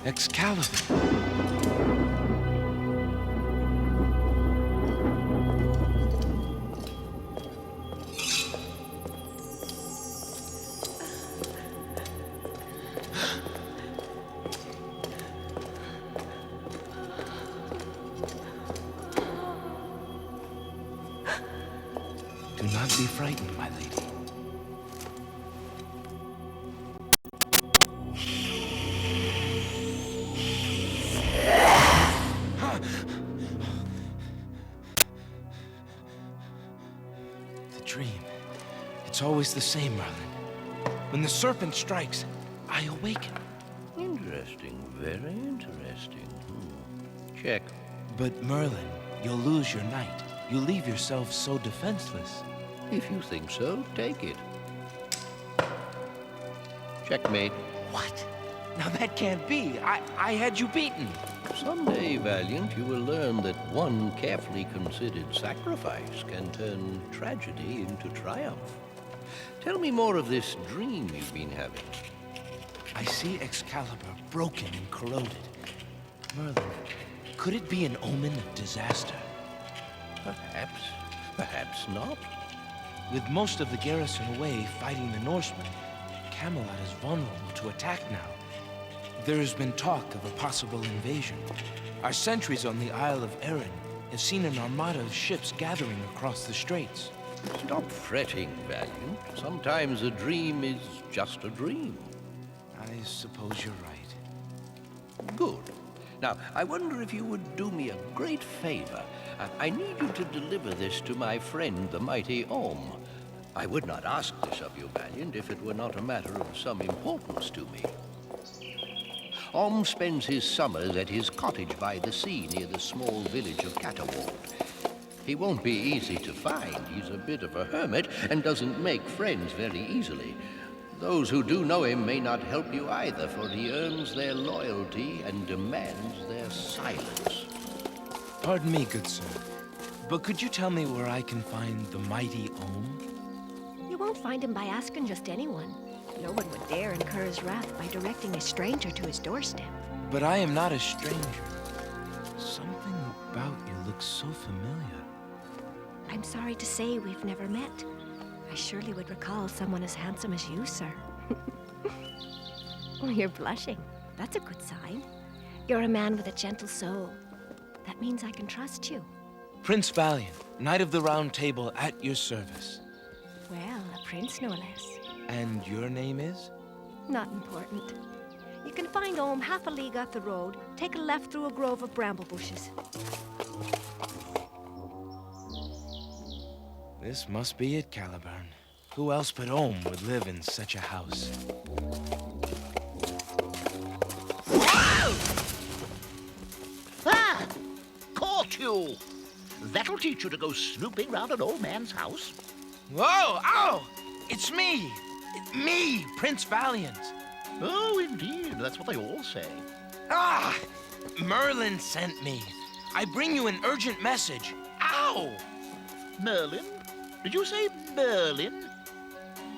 Excalibur. Do not be frightened, my lady. The dream. It's always the same, Merlin. When the serpent strikes, I awaken. Interesting, very interesting. Check. But Merlin, you'll lose your knight. You leave yourself so defenseless. If you think so, take it. Checkmate. What? Now that can't be. I had you beaten. Someday, Valiant, you will learn that one carefully considered sacrifice can turn tragedy into triumph. Tell me more of this dream you've been having. I see Excalibur broken and corroded. Merlin, could it be an omen of disaster? Perhaps. Perhaps not. With most of the garrison away fighting the Norsemen, Camelot is vulnerable to attack now. There has been talk of a possible invasion. Our sentries on the Isle of Arran have seen an armada of ships gathering across the straits. Stop fretting, Valiant. Sometimes a dream is just a dream. I suppose you're right. Good. Now, I wonder if you would do me a great favor. I need you to deliver this to my friend, the mighty Om. I would not ask this of you, Valiant, if it were not a matter of some importance to me. Om spends his summers at his cottage by the sea near the small village of Catterwald. He won't be easy to find. He's a bit of a hermit and doesn't make friends very easily. Those who do know him may not help you either, for he earns their loyalty and demands their silence. Pardon me, good sir, but could you tell me where I can find the mighty Om? You won't find him by asking just anyone. No one would dare incur his wrath by directing a stranger to his doorstep. But I am not a stranger. Something about you looks so familiar. I'm sorry to say we've never met. I surely would recall someone as handsome as you, sir. Oh, you're blushing. That's a good sign. You're a man with a gentle soul. That means I can trust you. Prince Valiant, Knight of the Round Table, at your service. Well, a prince no less. And your name is? Not important. You can find Om half a league up the road. Take a left through a grove of bramble bushes. This must be it, Caliburn. Who else but Om would live in such a house? Ah! Caught you! That'll teach you to go snooping round an old man's house. Whoa! Ow! It's me! Me, Prince Valiant. Oh, indeed. That's what they all say. Ah! Merlin sent me. I bring you an urgent message. Ow! Merlin? Did you say Merlin?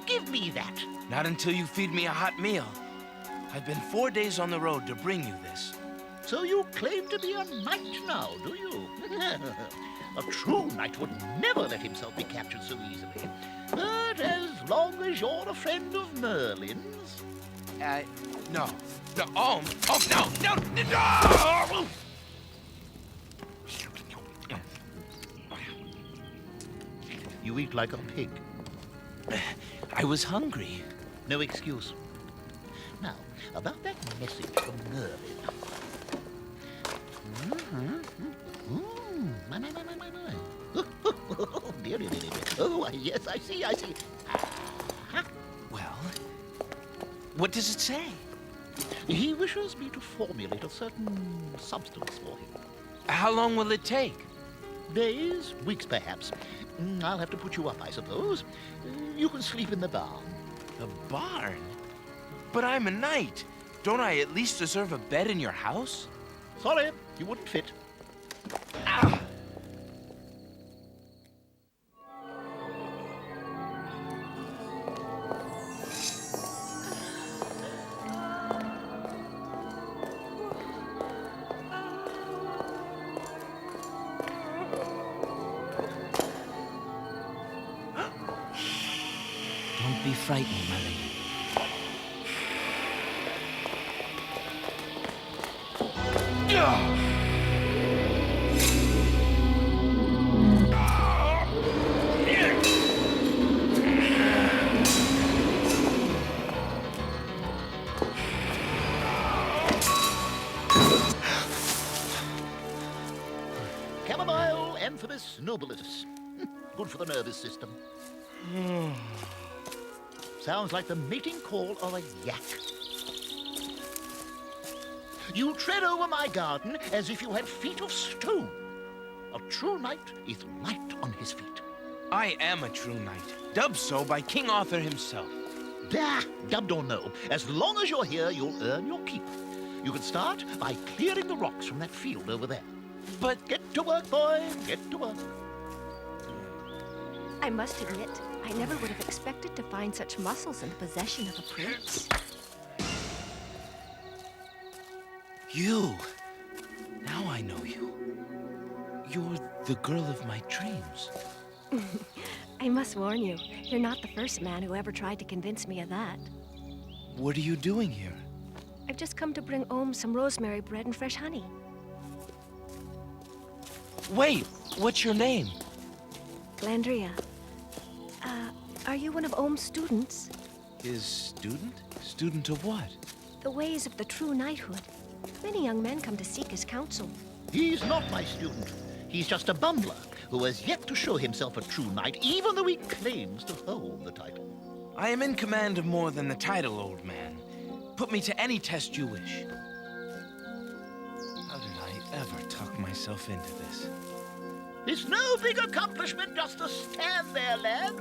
Give me that. Not until you feed me a hot meal. I've been 4 days on the road to bring you this. So you claim to be a knight now, do you? A true knight would never let himself be captured so easily. But as long as you're a friend of Merlin's... No. No, oh, no! You eat like a pig. I was hungry. No excuse. Now, about that message from Merlin. My. Oh, dear. Oh, yes, I see. Well, what does it say? He wishes me to formulate a certain substance for him. How long will it take? Days, weeks perhaps. I'll have to put you up, I suppose. You can sleep in the barn. The barn? But I'm a knight. Don't I at least deserve a bed in your house? Sorry, you wouldn't fit. Ah! frightened, Merlin. Chamomile, Amphibius nobilis. Good for the nervous system. Sounds like the mating call of a yak. You tread over my garden as if you had feet of stone. A true knight is light on his feet. I am a true knight, dubbed so by King Arthur himself. Bah, dubbed or no, as long as you're here, you'll earn your keep. You can start by clearing the rocks from that field over there. But Get to work, boy, get to work. I must admit, I never would have expected to find such muscles in the possession of a prince. you... Now I know you. You're the girl of my dreams. I must warn you, you're not the first man who ever tried to convince me of that. What are you doing here? I've just come to bring Ohm some rosemary bread and fresh honey. Wait, what's your name? Glandria. Are you one of Ohm's students? His student? Student of what? The ways of the true knighthood. Many young men come to seek his counsel. He's not my student. He's just a bumbler who has yet to show himself a true knight, even though he claims to hold the title. I am in command of more than the title, old man. Put me to any test you wish. How did I ever talk myself into this? It's no big accomplishment just to stand there, lad.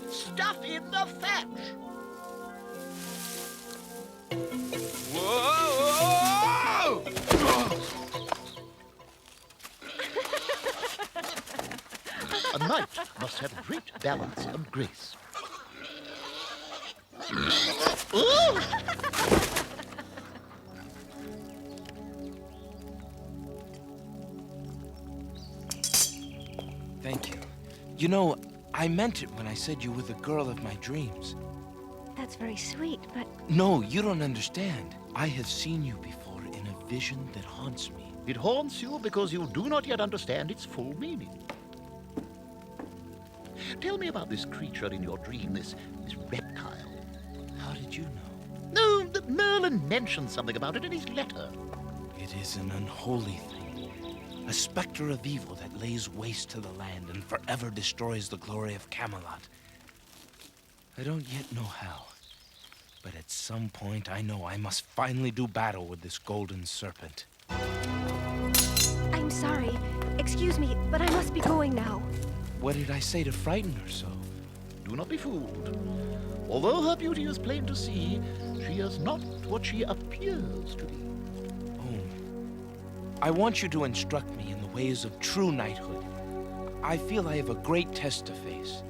Stuff in the thatch. Whoa! A knight must have great balance and grace. Ooh! Thank you. You know, I meant it when I said you were the girl of my dreams. That's very sweet, but No, you don't understand. I have seen you before in a vision that haunts me. It haunts you because you do not yet understand its full meaning. Tell me about this creature in your dream, this reptile. How did you know? No, Merlin mentioned something about it in his letter. It is an unholy thing. A specter of evil that lays waste to the land and forever destroys the glory of Camelot. I don't yet know how, but at some point I know I must finally do battle with this golden serpent. I'm sorry. Excuse me, but I must be going now. What did I say to frighten her so? Do not be fooled. Although her beauty is plain to see, she is not what she appears to be. I want you to instruct me in the ways of true knighthood. I feel I have a great test to face.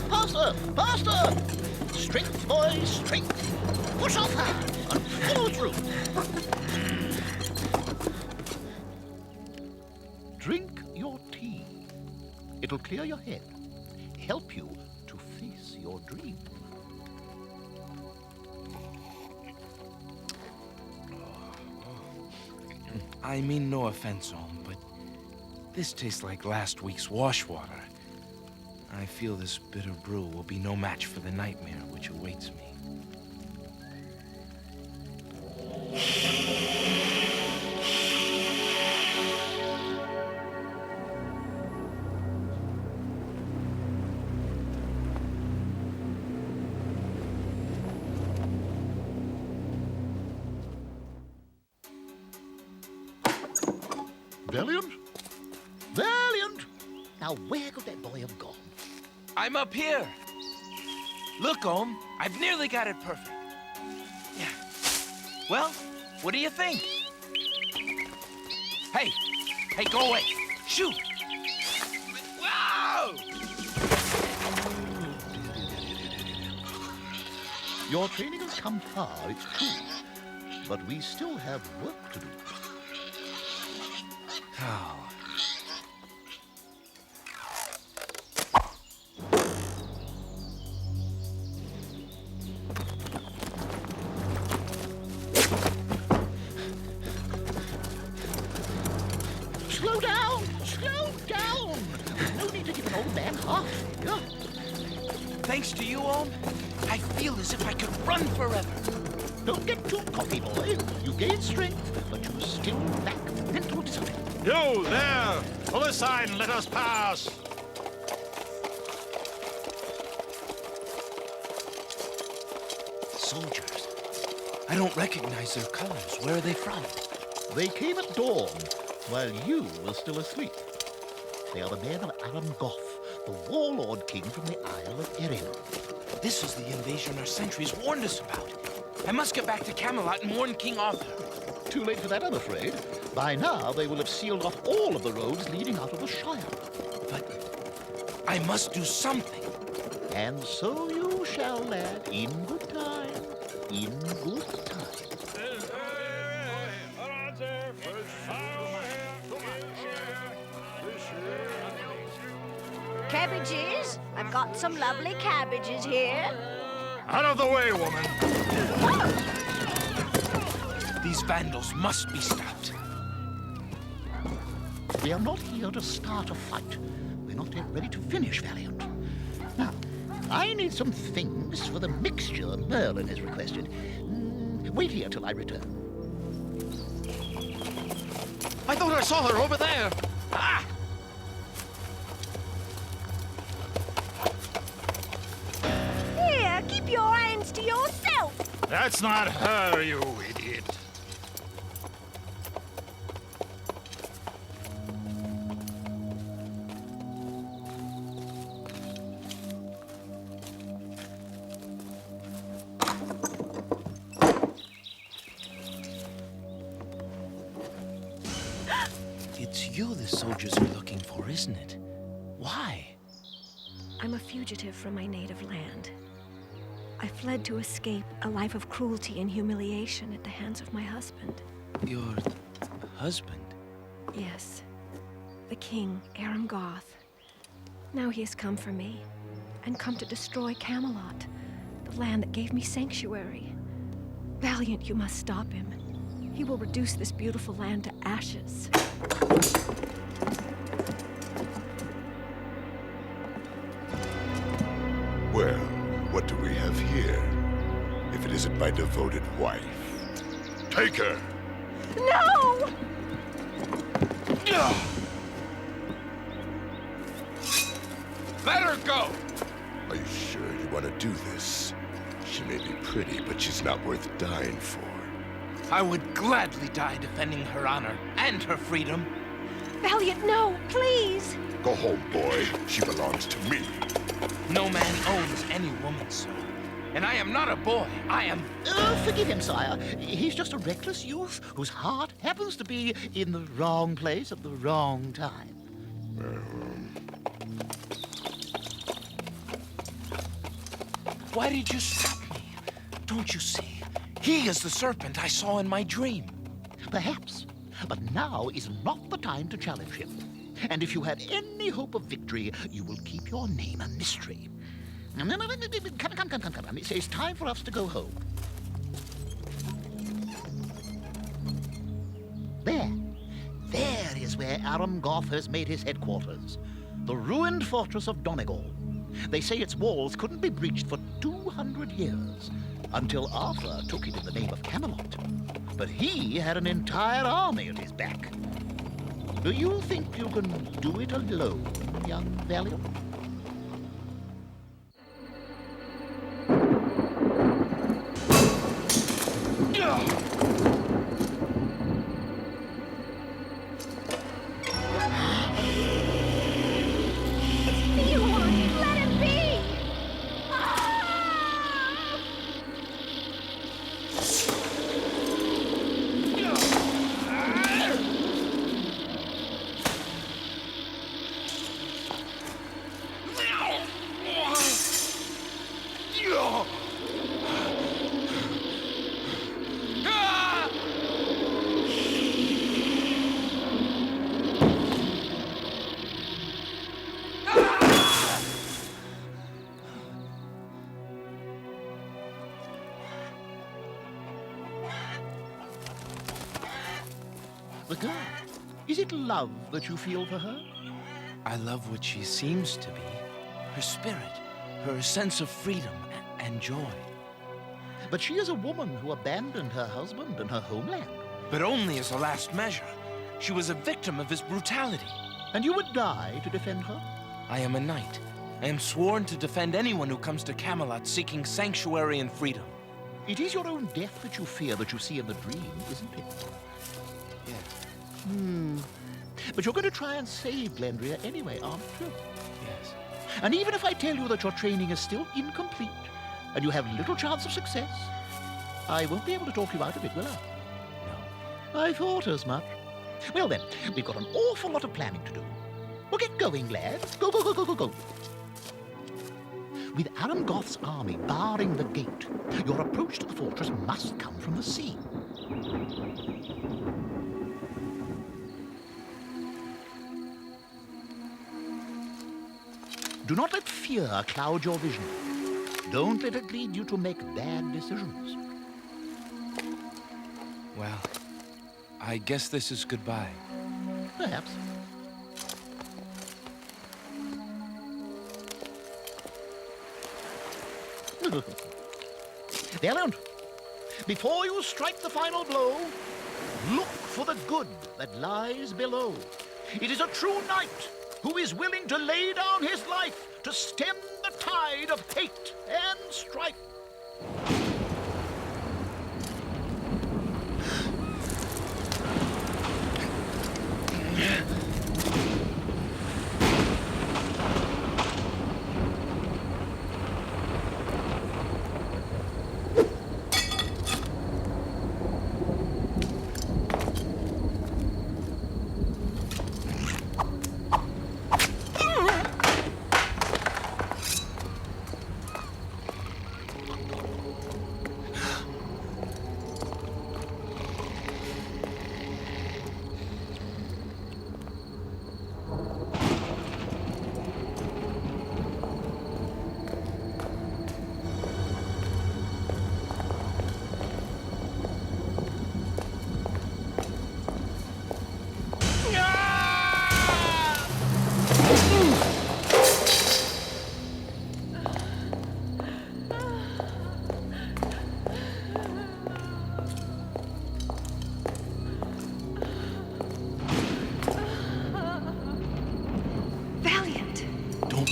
Faster! Faster! Strength, boy, strength. Push off her and follow through. Drink your tea. It'll clear your head, help you to face your dream. I mean no offense, Ohm, but this tastes like last week's wash water. I feel this bitter brew will be no match for the nightmare which awaits me. Valiant? Valiant! Now, where could that boy have gone? I'm up here! Look, Ohm, I've nearly got it perfect. Yeah. Well, what do you think? Hey! Hey, go away! Shoot! Wow! Your training has come far, it's true. But we still have work to do. Oh. Slow down! Slow down! No need to give an old man heart failure. Thanks to you, Ohm, I feel as if I could run forever. Don't get too cocky, boy. You gain strength, but you still lack mental discipline. You, there! Pull aside and let us pass! Soldiers. I don't recognize their colors. Where are they from? They came at dawn, while you were still asleep. They are the men of Aram Goth, the warlord king from the Isle of Erin. This is the invasion our sentries warned us about. I must get back to Camelot and warn King Arthur. Too late for that, I'm afraid. By now, they will have sealed off all of the roads leading out of the Shire. But I must do something. And so you shall, lad, in good time. In good time. Cabbages? I've got some lovely cabbages here. Out of the way, woman! These vandals must be stopped. We are not here to start a fight. We're not yet ready to finish, Valiant. Now, I need some things for the mixture Merlin has requested. Wait here till I return. I thought I saw her over there! Ah! Here, keep your hands to yourself. That's not her, you idiot. It's you the soldiers are looking for, isn't it? Why? I'm a fugitive from my native land. I fled to escape a life of cruelty and humiliation at the hands of my husband. Your husband? Yes, the king, Aram Goth. Now he has come for me, and come to destroy Camelot, the land that gave me sanctuary. Valiant, you must stop him. He will reduce this beautiful land to ashes. Well, what do we have here? If it isn't my devoted wife. Take her! No! Let her go! Are you sure you want to do this? She may be pretty, but she's not worth dying for. I would gladly die defending her honor and her freedom. Valiant, no, please! Go home, boy. She belongs to me. No man owns any woman, sir. And I am not a boy. I am... Forgive him, sire. He's just a reckless youth whose heart happens to be in the wrong place at the wrong time. Why did you stop me? Don't you see? He is the serpent I saw in my dream. Perhaps. But now is not the time to challenge him. And if you had any hope of victory, you will keep your name a mystery. Come. It's time for us to go home. There is where Aram Goth has made his headquarters. The ruined fortress of Donegal. They say its walls couldn't be breached for 200 years, until Arthur took it in the name of Camelot. But he had an entire army at his back. Do you think you can do it alone, young Valiant? Let him be! The girl. Is it love that you feel for her? I love what she seems to be. Her spirit, her sense of freedom and joy. But she is a woman who abandoned her husband and her homeland. But only as a last measure. She was a victim of his brutality. And you would die to defend her? I am a knight. I am sworn to defend anyone who comes to Camelot seeking sanctuary and freedom. It is your own death that you fear that you see in the dream, isn't it? Yes. But you're going to try and save Glendria anyway, aren't you? Yes. And even if I tell you that your training is still incomplete and you have little chance of success, I won't be able to talk you out of it, will I? No. I thought as much. Well then, we've got an awful lot of planning to do. Well, get going, lad. Go, go, go, go, go, go. With Aram Goth's army barring the gate, your approach to the fortress must come from the sea. Do not let fear cloud your vision. Don't let it lead you to make bad decisions. Well, I guess this is goodbye. Perhaps. Valiant, before you strike the final blow, look for the good that lies below. It is a true knight who is willing to lay down his life to stem the tide of hate and strife.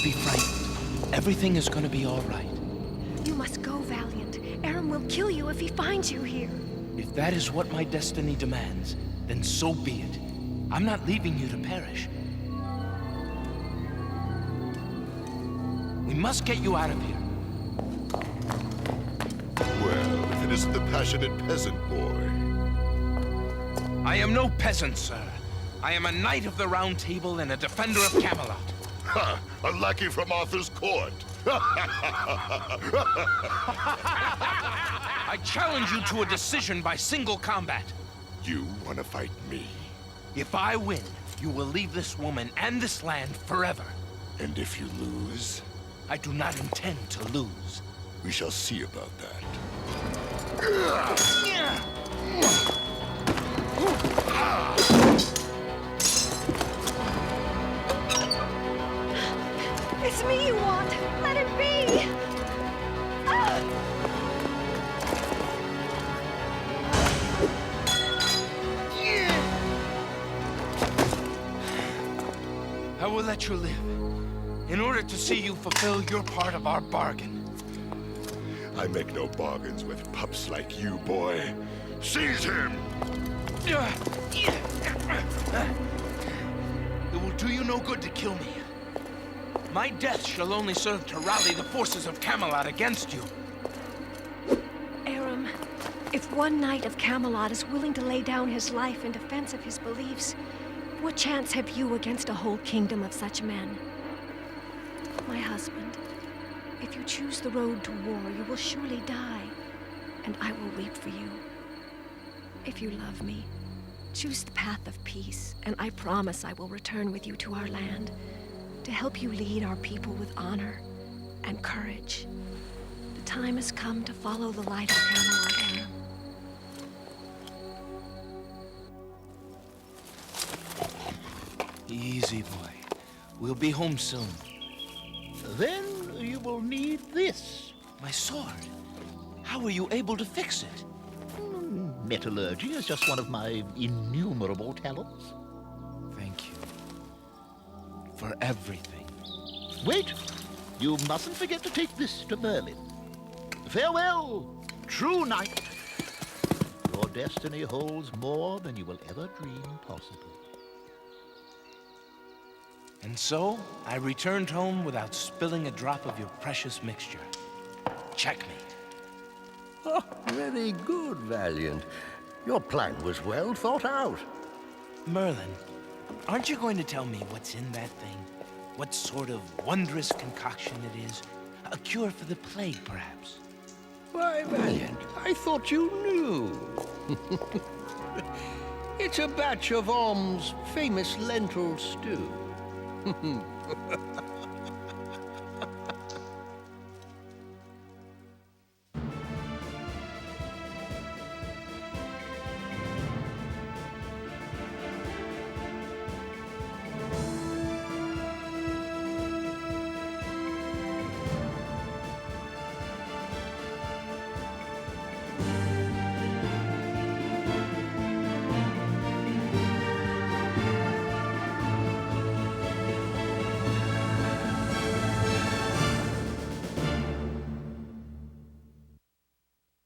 Be frightened. Everything is going to be all right. You must go, Valiant. Aram will kill you if he finds you here. If that is what my destiny demands, then so be it. I'm not leaving you to perish. We must get you out of here. Well, if it isn't the passionate peasant boy. I am no peasant, sir. I am a knight of the Round Table and a defender of Camelot. Ha! A lackey from Arthur's court! I challenge you to a decision by single combat. You want to fight me? If I win, you will leave this woman and this land forever. And if you lose? I do not intend to lose. We shall see about that. It's me you want. Let it be. I will let you live, in order to see you fulfill your part of our bargain. I make no bargains with pups like you, boy. Seize him! It will do you no good to kill me. My death shall only serve to rally the forces of Camelot against you. Aram, if one knight of Camelot is willing to lay down his life in defense of his beliefs, what chance have you against a whole kingdom of such men? My husband, if you choose the road to war, you will surely die, and I will weep for you. If you love me, choose the path of peace, and I promise I will return with you to our land, to help you lead our people with honor and courage. The time has come to follow the light of Camelot, Aram. Easy, boy. We'll be home soon. Then you will need this. My sword. How were you able to fix it? Metallurgy is just one of my innumerable talents. Thank you. For everything. Wait! You mustn't forget to take this to Merlin. Farewell, true knight. Your destiny holds more than you will ever dream possible. And so, I returned home without spilling a drop of your precious mixture. Checkmate. Oh, very good, Valiant. Your plan was well thought out. Merlin, aren't you going to tell me what's in that thing? What sort of wondrous concoction it is? A cure for the plague, perhaps? Why, Valiant, I thought you knew. It's a batch of Orm's famous lentil stew.